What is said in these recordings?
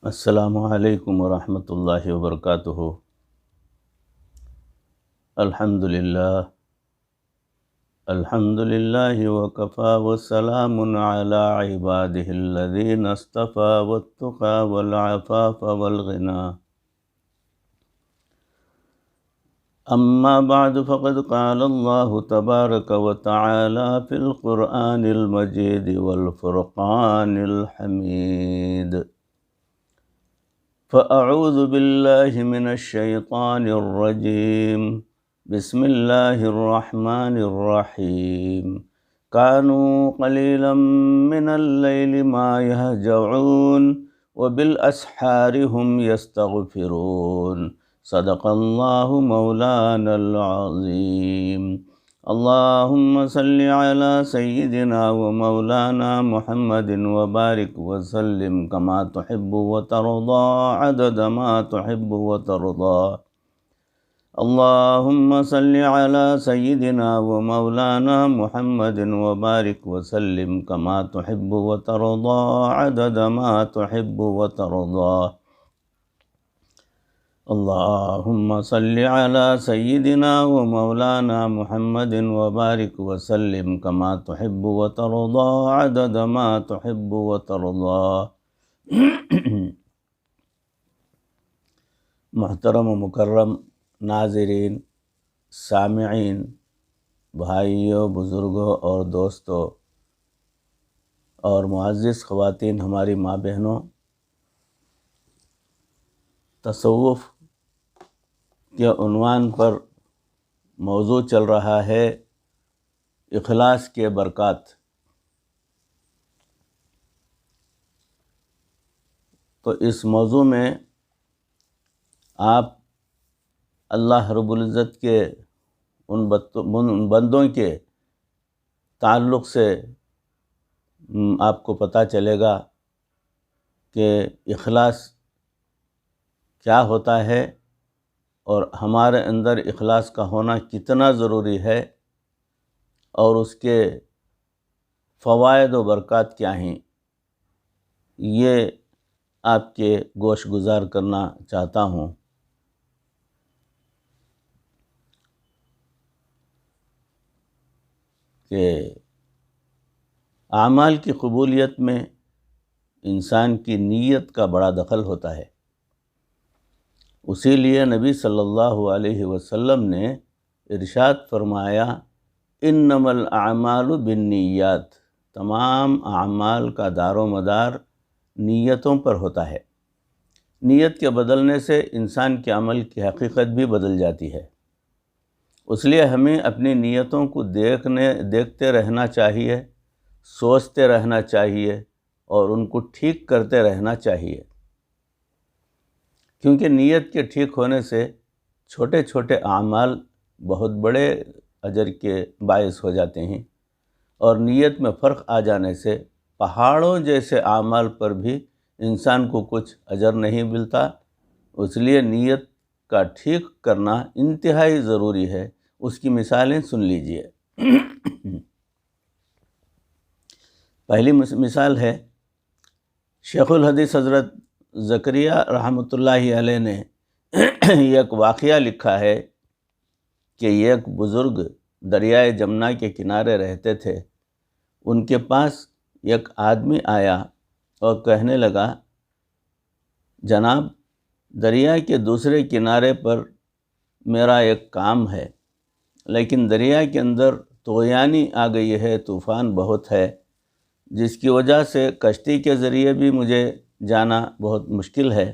السلام علیکم ورحمۃ اللہ وبرکاتہ۔ الحمد للہ وکفیٰ وسلام علی عبادہ الذین اصطفیٰ والتقى والعفاف والغنى، اما بعد فقد قال اللہ تبارک وتعالی فی القرآن المجید والفرقان الحمید۔ فأعوذ باللہ من الشیطان الرجیم، بسم اللہ الرحمن الرحیم۔ کانوا قلیلا من اللیل ما یہجعون وبالاسحار هم یستغفرون۔ صدق اللہ مولانا العظیم۔ اللہم صل علی سیدنا و مولانا محمد وبارک وسلم کما تحب وترضى عدد ما تحب وترضى۔ اللہم صل علی سیدنا و مولانا محمد وبارک وسلم کما تحب وترضى عدد ما تحب وترضى۔ اللہم صل علی سیدنا و مولانا محمد وبارک وسلم کما تحب وترضى عدد ما تحب وترضى۔ محترم و مکرم ناظرین، سامعین، بھائیوں، بزرگوں اور دوستوں اور معزز خواتین، ہماری ماں بہنوں، تصوف کے عنوان پر موضوع چل رہا ہے اخلاص کے برکات۔ تو اس موضوع میں آپ اللہ رب العزت کے ان بندوں کے تعلق سے آپ کو پتہ چلے گا کہ اخلاص کیا ہوتا ہے اور ہمارے اندر اخلاص کا ہونا کتنا ضروری ہے، اور اس کے فوائد و برکات کیا ہیں، یہ آپ کے گوش گزار کرنا چاہتا ہوں۔ کہ اعمال کی قبولیت میں انسان کی نیت کا بڑا دخل ہوتا ہے۔ اسی لیے نبی صلی اللہ علیہ وسلم نے ارشاد فرمایا، انما الاعمال بالنیات، تمام اعمال کا دار و مدار نیتوں پر ہوتا ہے۔ نیت کے بدلنے سے انسان کے عمل کی حقیقت بھی بدل جاتی ہے۔ اس لیے ہمیں اپنی نیتوں کو دیکھتے رہنا چاہیے، سوچتے رہنا چاہیے اور ان کو ٹھیک کرتے رہنا چاہیے، کیونکہ نیت کے ٹھیک ہونے سے چھوٹے چھوٹے اعمال بہت بڑے اجر کے باعث ہو جاتے ہیں، اور نیت میں فرق آ جانے سے پہاڑوں جیسے اعمال پر بھی انسان کو کچھ اجر نہیں ملتا۔ اس لیے نیت کا ٹھیک کرنا انتہائی ضروری ہے۔ اس کی مثالیں سن لیجئے۔ پہلی مثال ہے، شیخ الحدیث حضرت زکریا رحمۃ اللہ علیہ نے ایک واقعہ لکھا ہے کہ ایک بزرگ دریائے جمنا کے کنارے رہتے تھے۔ ان کے پاس ایک آدمی آیا اور کہنے لگا، جناب، دریا کے دوسرے کنارے پر میرا ایک کام ہے، لیکن دریا کے اندر طغیانی آ گئی ہے، طوفان بہت ہے، جس کی وجہ سے کشتی کے ذریعے بھی مجھے جانا بہت مشکل ہے۔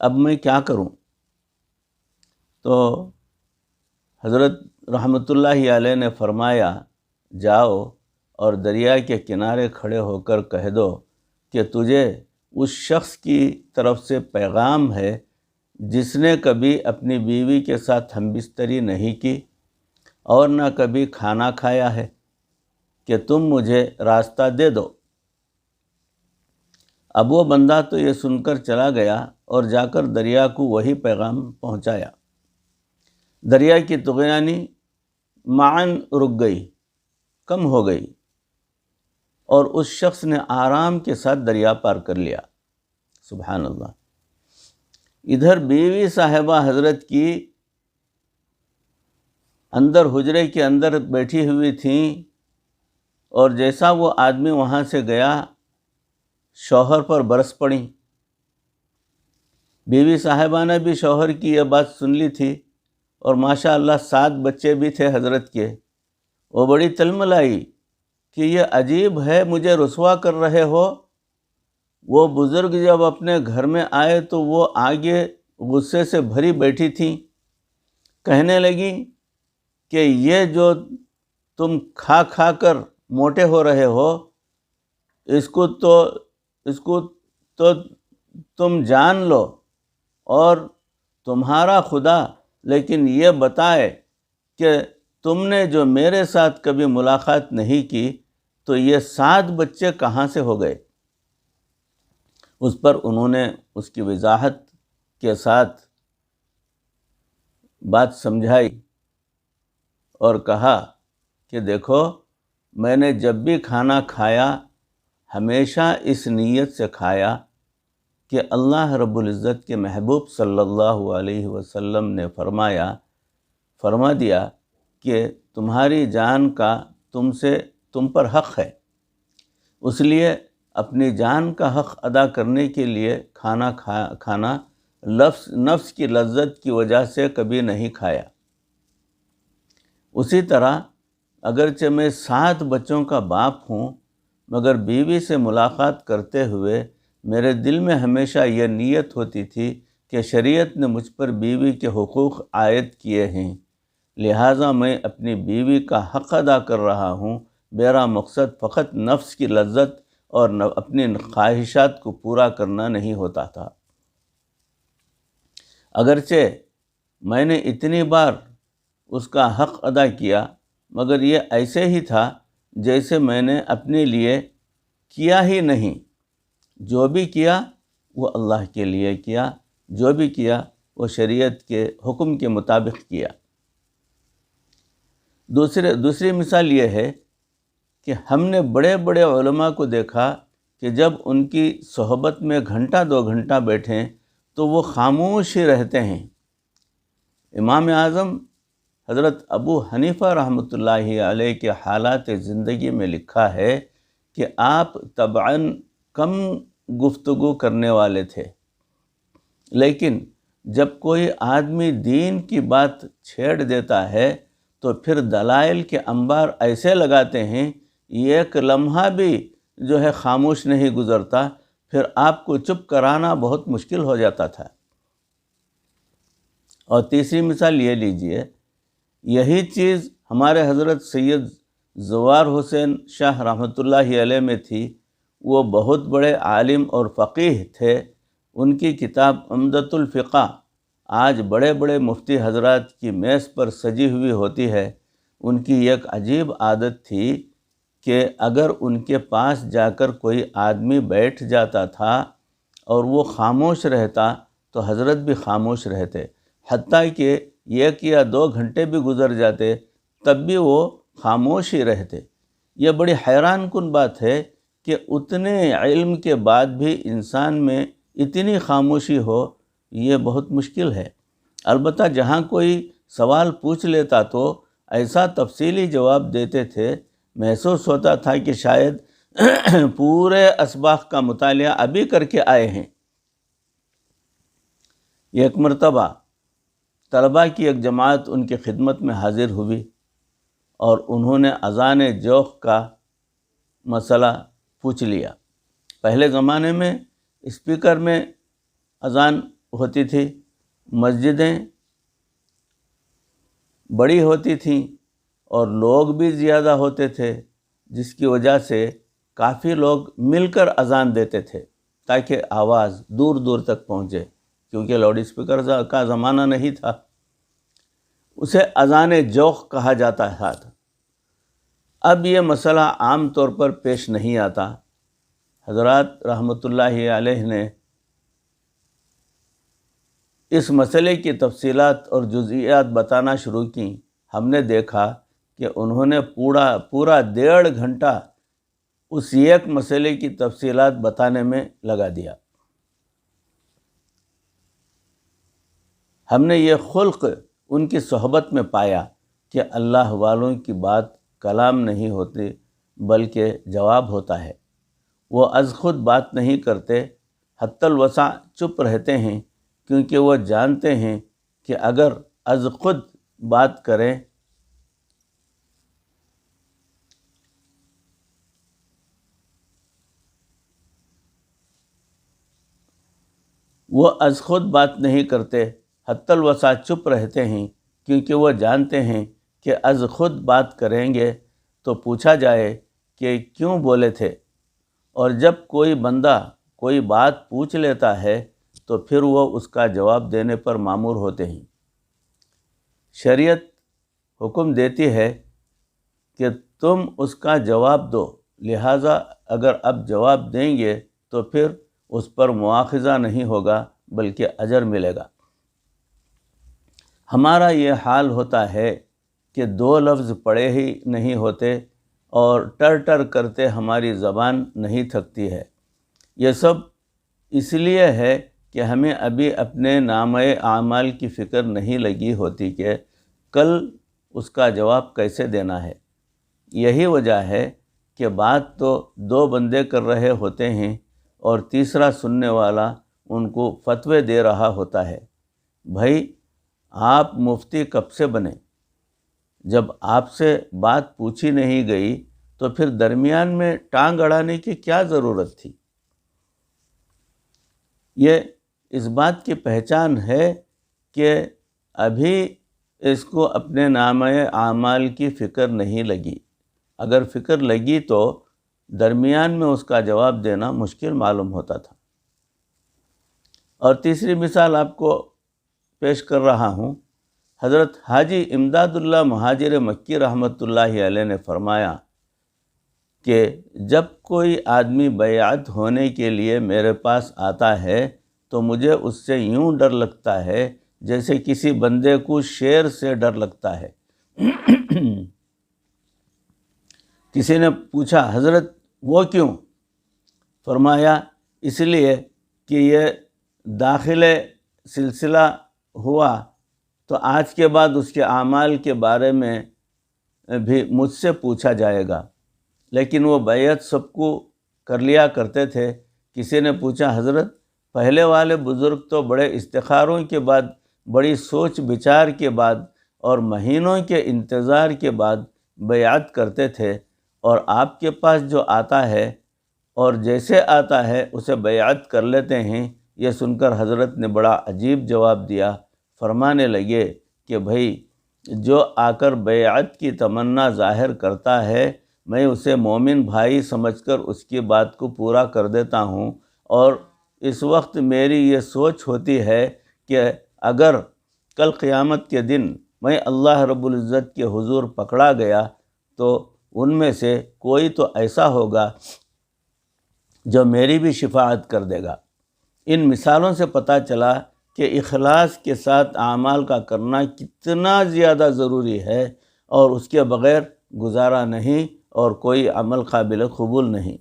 اب میں کیا کروں؟ تو حضرت رحمۃ اللہ علیہ نے فرمایا، جاؤ اور دریا کے کنارے کھڑے ہو کر کہہ دو کہ تجھے اس شخص کی طرف سے پیغام ہے جس نے کبھی اپنی بیوی کے ساتھ ہم بستری نہیں کی اور نہ کبھی کھانا کھایا ہے، کہ تم مجھے راستہ دے دو۔ اب وہ بندہ تو یہ سن کر چلا گیا اور جا کر دریا کو وہی پیغام پہنچایا۔ دریا کی طغیانی معاً رک گئی، کم ہو گئی، اور اس شخص نے آرام کے ساتھ دریا پار کر لیا۔ سبحان اللہ۔ ادھر بیوی صاحبہ حضرت کی اندر حجرے کے اندر بیٹھی ہوئی تھیں، اور جیسا وہ آدمی وہاں سے گیا شوہر پر برس پڑیں۔ بیوی صاحبہ نے بھی شوہر کی یہ بات سن لی تھی، اور ماشاء اللہ 7 بچے بھی تھے حضرت کے۔ وہ بڑی تلملائی کہ یہ عجیب ہے، مجھے رسوا کر رہے ہو۔ وہ بزرگ جب اپنے گھر میں آئے تو وہ آگے غصے سے بھری بیٹھی تھیں، کہنے لگیں کہ یہ جو تم کھا کھا کر موٹے ہو رہے ہو، اس کو تو تم جان لو، اور تمہارا خدا لیکن یہ بتائے کہ تم نے جو میرے ساتھ کبھی ملاقات نہیں کی تو یہ 7 بچے کہاں سے ہو گئے۔ اس پر انہوں نے اس کی وضاحت کے ساتھ بات سمجھائی اور کہا کہ دیکھو، میں نے جب بھی کھانا کھایا ہمیشہ اس نیت سے کھایا کہ اللہ رب العزت کے محبوب صلی اللہ علیہ وسلم نے فرما دیا کہ تمہاری جان کا تم پر حق ہے، اس لیے اپنی جان کا حق ادا کرنے کے لیے کھانا نفس کی لذت کی وجہ سے کبھی نہیں کھایا۔ اسی طرح اگرچہ میں 7 بچوں کا باپ ہوں، مگر بیوی سے ملاقات کرتے ہوئے میرے دل میں ہمیشہ یہ نیت ہوتی تھی کہ شریعت نے مجھ پر بیوی کے حقوق عائد کیے ہیں، لہٰذا میں اپنی بیوی کا حق ادا کر رہا ہوں، میرا مقصد فقط نفس کی لذت اور اپنی خواہشات کو پورا کرنا نہیں ہوتا تھا۔ اگرچہ میں نے اتنی بار اس کا حق ادا کیا، مگر یہ ایسے ہی تھا جیسے میں نے اپنے لیے کیا ہی نہیں۔ جو بھی کیا وہ اللہ کے لیے کیا، جو بھی کیا وہ شریعت کے حکم کے مطابق کیا۔ دوسری مثال یہ ہے کہ ہم نے بڑے بڑے علماء کو دیکھا کہ جب ان کی صحبت میں گھنٹہ 2 گھنٹہ بیٹھیں تو وہ خاموش ہی رہتے ہیں۔ امام اعظم حضرت ابو حنیفہ رحمۃ اللہ علیہ کے حالات زندگی میں لکھا ہے کہ آپ طبعاً کم گفتگو کرنے والے تھے، لیکن جب کوئی آدمی دین کی بات چھیڑ دیتا ہے تو پھر دلائل کے انبار ایسے لگاتے ہیں، ایک لمحہ بھی جو ہے خاموش نہیں گزرتا، پھر آپ کو چپ کرانا بہت مشکل ہو جاتا تھا۔ اور تیسری مثال یہ لیجئے، یہی چیز ہمارے حضرت سید زوار حسین شاہ رحمۃ اللہ علیہ میں تھی۔ وہ بہت بڑے عالم اور فقیہ تھے۔ ان کی کتاب عمدۃ الفقہ آج بڑے بڑے مفتی حضرات کی میز پر سجی ہوئی ہوتی ہے۔ ان کی ایک عجیب عادت تھی کہ اگر ان کے پاس جا کر کوئی آدمی بیٹھ جاتا تھا اور وہ خاموش رہتا تو حضرت بھی خاموش رہتے، حتیٰ کہ 1 یا 2 گھنٹے بھی گزر جاتے تب بھی وہ خاموش ہی رہتے۔ یہ بڑی حیران کن بات ہے کہ اتنے علم کے بعد بھی انسان میں اتنی خاموشی ہو، یہ بہت مشکل ہے۔ البتہ جہاں کوئی سوال پوچھ لیتا تو ایسا تفصیلی جواب دیتے تھے، محسوس ہوتا تھا کہ شاید پورے اسباق کا مطالعہ ابھی کر کے آئے ہیں۔ ایک مرتبہ طلباء کی ایک جماعت ان کی خدمت میں حاضر ہوئی اور انہوں نے اذان جوخ کا مسئلہ پوچھ لیا۔ پہلے زمانے میں اسپیکر میں اذان ہوتی تھی، مسجدیں بڑی ہوتی تھیں اور لوگ بھی زیادہ ہوتے تھے، جس کی وجہ سے کافی لوگ مل کر اذان دیتے تھے تاکہ آواز دور دور تک پہنچے، کیونکہ لاؤڈ اسپیکر کا زمانہ نہیں تھا۔ اسے اذان جوخ کہا جاتا تھا۔ اب یہ مسئلہ عام طور پر پیش نہیں آتا۔ حضرات رحمۃ اللہ علیہ نے اس مسئلے کی تفصیلات اور جزئیات بتانا شروع کیں۔ ہم نے دیکھا کہ انہوں نے پورا 1.5 گھنٹہ اس ایک مسئلے کی تفصیلات بتانے میں لگا دیا۔ ہم نے یہ خلق ان کی صحبت میں پایا کہ اللہ والوں کی بات کلام نہیں ہوتی بلکہ جواب ہوتا ہے۔ وہ از خود بات نہیں کرتے، حتی الوسع چپ رہتے ہیں، کیونکہ وہ جانتے ہیں کہ اگر از خود بات کریں وہ از خود بات نہیں کرتے، حتی الوسع چپ رہتے ہیں، کیونکہ وہ جانتے ہیں کہ از خود بات کریں گے تو پوچھا جائے کہ کیوں بولے تھے، اور جب کوئی بندہ کوئی بات پوچھ لیتا ہے تو پھر وہ اس کا جواب دینے پر مامور ہوتے ہیں۔ شریعت حکم دیتی ہے کہ تم اس کا جواب دو، لہٰذا اگر اب جواب دیں گے تو پھر اس پر مواخذہ نہیں ہوگا بلکہ اجر ملے گا۔ ہمارا یہ حال ہوتا ہے کہ 2 لفظ پڑھے ہی نہیں ہوتے اور ٹر ٹر کرتے ہماری زبان نہیں تھکتی ہے۔ یہ سب اس لیے ہے کہ ہمیں ابھی اپنے نامہ اعمال کی فکر نہیں لگی ہوتی کہ کل اس کا جواب کیسے دینا ہے۔ یہی وجہ ہے کہ بات تو 2 بندے کر رہے ہوتے ہیں اور تیسرا سننے والا ان کو فتوے دے رہا ہوتا ہے۔ بھائی آپ مفتی کب سے بنے؟ جب آپ سے بات پوچھی نہیں گئی تو پھر درمیان میں ٹانگ اڑانے کی کیا ضرورت تھی؟ یہ اس بات کی پہچان ہے کہ ابھی اس کو اپنے نامہ اعمال کی فکر نہیں لگی۔ اگر فکر لگی تو درمیان میں اس کا جواب دینا مشکل معلوم ہوتا تھا۔ اور تیسری مثال آپ کو پیش کر رہا ہوں۔ حضرت حاجی امداد اللہ مہاجر مکی رحمۃ اللہ علیہ نے فرمایا کہ جب کوئی آدمی بیعت ہونے کے لیے میرے پاس آتا ہے تو مجھے اس سے یوں ڈر لگتا ہے جیسے کسی بندے کو شیر سے ڈر لگتا ہے۔ کسی نے پوچھا حضرت وہ کیوں؟ فرمایا اس لیے کہ یہ داخل سلسلہ ہوا تو آج کے بعد اس کے اعمال کے بارے میں بھی مجھ سے پوچھا جائے گا۔ لیکن وہ بیعت سب کو کر لیا کرتے تھے۔ کسی نے پوچھا حضرت پہلے والے بزرگ تو بڑے استخاروں کے بعد، بڑی سوچ بچار کے بعد اور مہینوں کے انتظار کے بعد بیعت کرتے تھے، اور آپ کے پاس جو آتا ہے اور جیسے آتا ہے اسے بیعت کر لیتے ہیں۔ یہ سن کر حضرت نے بڑا عجیب جواب دیا، فرمانے لگے کہ بھائی جو آ کر بیعت کی تمنا ظاہر کرتا ہے میں اسے مومن بھائی سمجھ کر اس کی بات کو پورا کر دیتا ہوں، اور اس وقت میری یہ سوچ ہوتی ہے کہ اگر کل قیامت کے دن میں اللہ رب العزت کے حضور پکڑا گیا تو ان میں سے کوئی تو ایسا ہوگا جو میری بھی شفاعت کر دے گا۔ ان مثالوں سے پتہ چلا کہ اخلاص کے ساتھ اعمال کا کرنا کتنا زیادہ ضروری ہے، اور اس کے بغیر گزارا نہیں اور کوئی عمل قابل قبول نہیں۔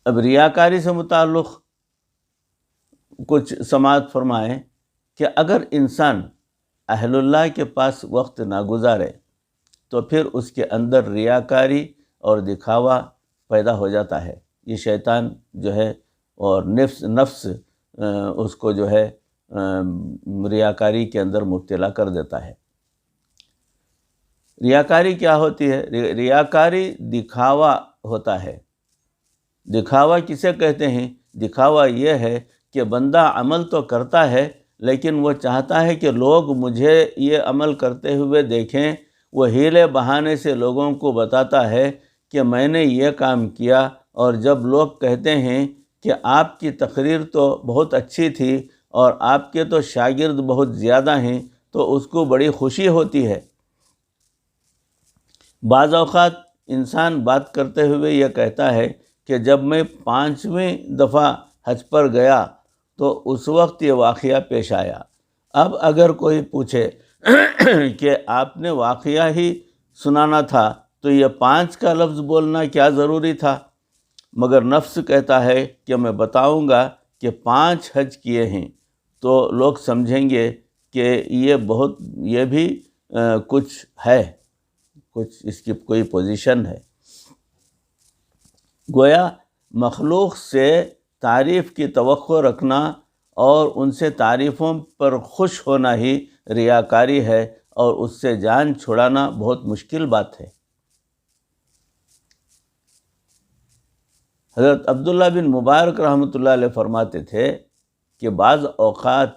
اب ریاکاری سے متعلق کچھ سماعت فرمائیں کہ اگر انسان اہل اللہ کے پاس وقت نہ گزارے تو پھر اس کے اندر ریاکاری اور دکھاوا پیدا ہو جاتا ہے۔ یہ شیطان جو ہے اور نفس اس کو جو ہے ریاکاری کے اندر مبتلا کر دیتا ہے۔ ریاکاری کیا ہوتی ہے؟ ریاکاری دکھاوا ہوتا ہے۔ دکھاوا کسے کہتے ہیں؟ دکھاوا یہ ہے کہ بندہ عمل تو کرتا ہے لیکن وہ چاہتا ہے کہ لوگ مجھے یہ عمل کرتے ہوئے دیکھیں۔ وہ ہیلے بہانے سے لوگوں کو بتاتا ہے کہ میں نے یہ کام کیا، اور جب لوگ کہتے ہیں کہ آپ کی تقریر تو بہت اچھی تھی اور آپ کے تو شاگرد بہت زیادہ ہیں تو اس کو بڑی خوشی ہوتی ہے۔ بعض اوقات انسان بات کرتے ہوئے یہ کہتا ہے کہ جب میں 5ویں دفعہ حج پر گیا تو اس وقت یہ واقعہ پیش آیا۔ اب اگر کوئی پوچھے کہ آپ نے واقعہ ہی سنانا تھا تو یہ 5 کا لفظ بولنا کیا ضروری تھا؟ مگر نفس کہتا ہے کہ میں بتاؤں گا کہ 5 حج کیے ہیں تو لوگ سمجھیں گے کہ یہ بھی کچھ ہے، کچھ اس کی کوئی پوزیشن ہے۔ گویا مخلوق سے تعریف کی توقع رکھنا اور ان سے تعریفوں پر خوش ہونا ہی ریاکاری ہے، اور اس سے جان چھڑانا بہت مشکل بات ہے۔ حضرت عبداللہ بن مبارک رحمۃ اللہ علیہ فرماتے تھے کہ بعض اوقات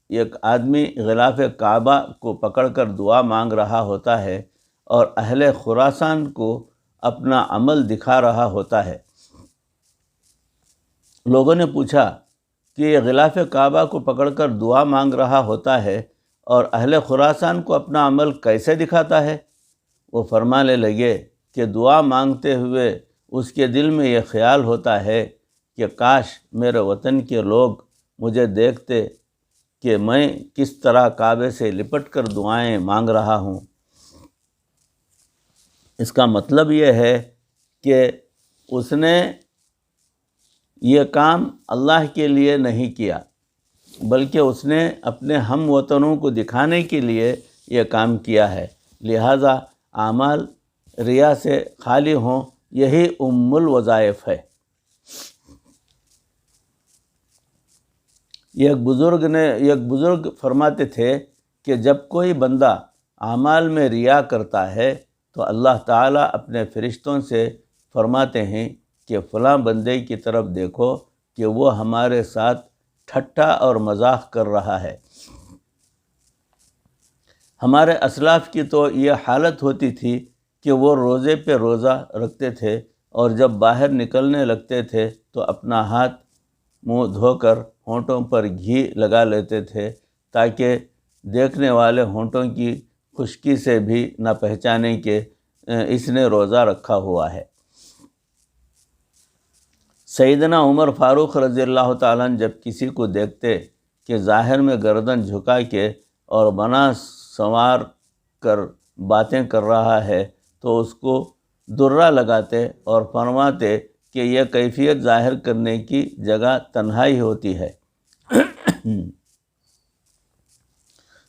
ایک آدمی غلاف کعبہ کو پکڑ کر دعا مانگ رہا ہوتا ہے اور اہل خراسان کو اپنا عمل دکھا رہا ہوتا ہے۔ لوگوں نے پوچھا کہ یہ غلاف کعبہ کو پکڑ کر دعا مانگ رہا ہوتا ہے اور اہل خراسان کو اپنا عمل کیسے دکھاتا ہے؟ وہ فرمانے لگے کہ دعا مانگتے ہوئے اس کے دل میں یہ خیال ہوتا ہے کہ کاش میرے وطن کے لوگ مجھے دیکھتے کہ میں کس طرح کعبے سے لپٹ کر دعائیں مانگ رہا ہوں۔ اس کا مطلب یہ ہے کہ اس نے یہ کام اللہ کے لیے نہیں کیا، بلکہ اس نے اپنے ہم وطنوں کو دکھانے کے لیے یہ کام کیا ہے۔ لہٰذا اعمال ریا سے خالی ہوں، یہی الوظائف ہے۔ ایک بزرگ فرماتے تھے کہ جب کوئی بندہ اعمال میں ریا کرتا ہے تو اللہ تعالیٰ اپنے فرشتوں سے فرماتے ہیں کہ فلاں بندے کی طرف دیکھو کہ وہ ہمارے ساتھ ٹھٹا اور مذاق کر رہا ہے۔ ہمارے اسلاف کی تو یہ حالت ہوتی تھی کہ وہ روزے پہ روزہ رکھتے تھے اور جب باہر نکلنے لگتے تھے تو اپنا ہاتھ منہ دھو کر ہونٹوں پر گھی لگا لیتے تھے تاکہ دیکھنے والے ہونٹوں کی خشکی سے بھی نہ پہچانیں کہ اس نے روزہ رکھا ہوا ہے۔ سیدنا عمر فاروق رضی اللہ تعالیٰ عنہ جب کسی کو دیکھتے کہ ظاہر میں گردن جھکا کے اور بنا سنوار کر باتیں کر رہا ہے تو اس کو درہ لگاتے اور فرماتے کہ یہ کیفیت ظاہر کرنے کی جگہ تنہائی ہوتی ہے۔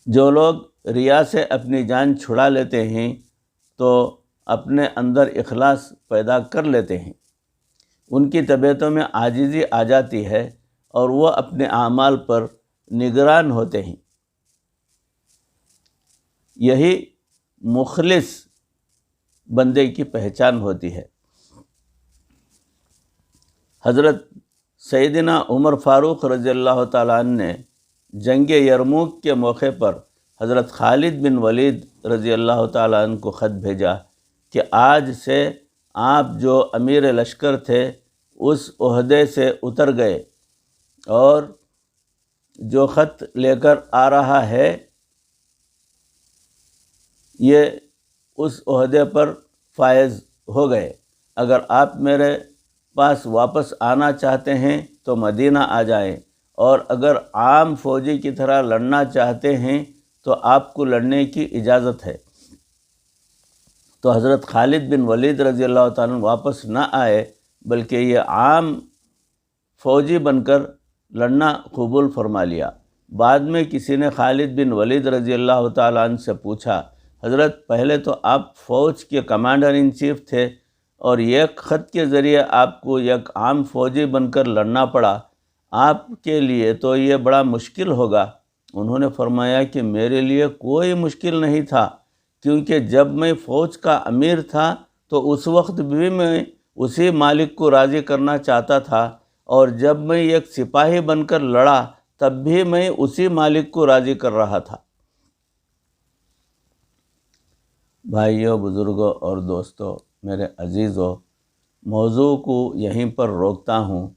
جو لوگ ریا سے اپنی جان چھڑا لیتے ہیں تو اپنے اندر اخلاص پیدا کر لیتے ہیں، ان کی طبیعتوں میں عاجزی آ جاتی ہے اور وہ اپنے اعمال پر نگران ہوتے ہیں۔ یہی مخلص بندے کی پہچان ہوتی ہے۔ حضرت سیدنا عمر فاروق رضی اللہ تعالیٰ عنہ نے جنگ یرموک کے موقع پر حضرت خالد بن ولید رضی اللہ تعالیٰ عنہ کو خط بھیجا کہ آج سے آپ جو امیر لشکر تھے اس عہدے سے اتر گئے، اور جو خط لے کر آ رہا ہے یہ اس عہدے پر فائز ہو گئے۔ اگر آپ میرے پاس واپس آنا چاہتے ہیں تو مدینہ آ جائیں، اور اگر عام فوجی کی طرح لڑنا چاہتے ہیں تو آپ کو لڑنے کی اجازت ہے۔ تو حضرت خالد بن ولید رضی اللہ تعالیٰ واپس نہ آئے، بلکہ یہ عام فوجی بن کر لڑنا قبول فرما لیا۔ بعد میں کسی نے خالد بن ولید رضی اللہ تعالیٰ عنہ سے پوچھا، حضرت پہلے تو آپ فوج کے کمانڈر ان چیف تھے اور ایک خط کے ذریعے آپ کو ایک عام فوجی بن کر لڑنا پڑا، آپ کے لیے تو یہ بڑا مشکل ہوگا۔ انہوں نے فرمایا کہ میرے لیے کوئی مشکل نہیں تھا، کیونکہ جب میں فوج کا امیر تھا تو اس وقت بھی میں اسی مالک کو راضی کرنا چاہتا تھا، اور جب میں ایک سپاہی بن کر لڑا تب بھی میں اسی مالک کو راضی کر رہا تھا۔ بھائیوں، بزرگوں اور دوستوں، میرے عزیزوں، موضوع کو یہیں پر روکتا ہوں۔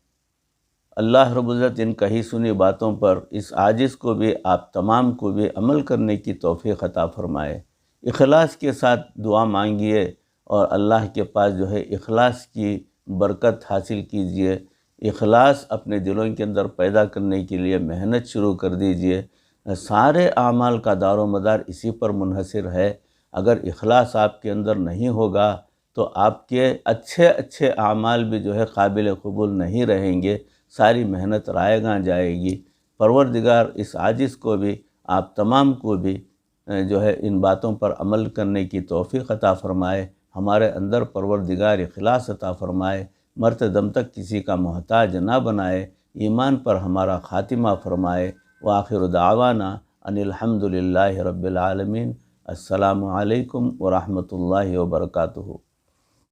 اللہ رب العزت ان کہی سنی باتوں پر اس عاجز کو بھی، آپ تمام کو بھی عمل کرنے کی توفیق عطا فرمائے۔ اخلاص کے ساتھ دعا مانگیے اور اللہ کے پاس جو ہے اخلاص کی برکت حاصل کیجیے۔ اخلاص اپنے دلوں کے اندر پیدا کرنے کے لیے محنت شروع کر دیجیے۔ سارے اعمال کا دار و مدار اسی پر منحصر ہے۔ اگر اخلاص آپ کے اندر نہیں ہوگا تو آپ کے اچھے اچھے اعمال بھی جو ہے قابل قبول نہیں رہیں گے، ساری محنت رائے گاں جائے گی۔ پروردگار اس عاجز کو بھی، آپ تمام کو بھی جو ہے ان باتوں پر عمل کرنے کی توفیق عطا فرمائے، ہمارے اندر پروردگار اخلاص عطا فرمائے، مرتے دم تک کسی کا محتاج نہ بنائے، ایمان پر ہمارا خاتمہ فرمائے۔ وآخر دعوانا ان الحمد للہ رب العالمین۔ السلام علیکم ورحمۃ اللہ وبرکاتہ۔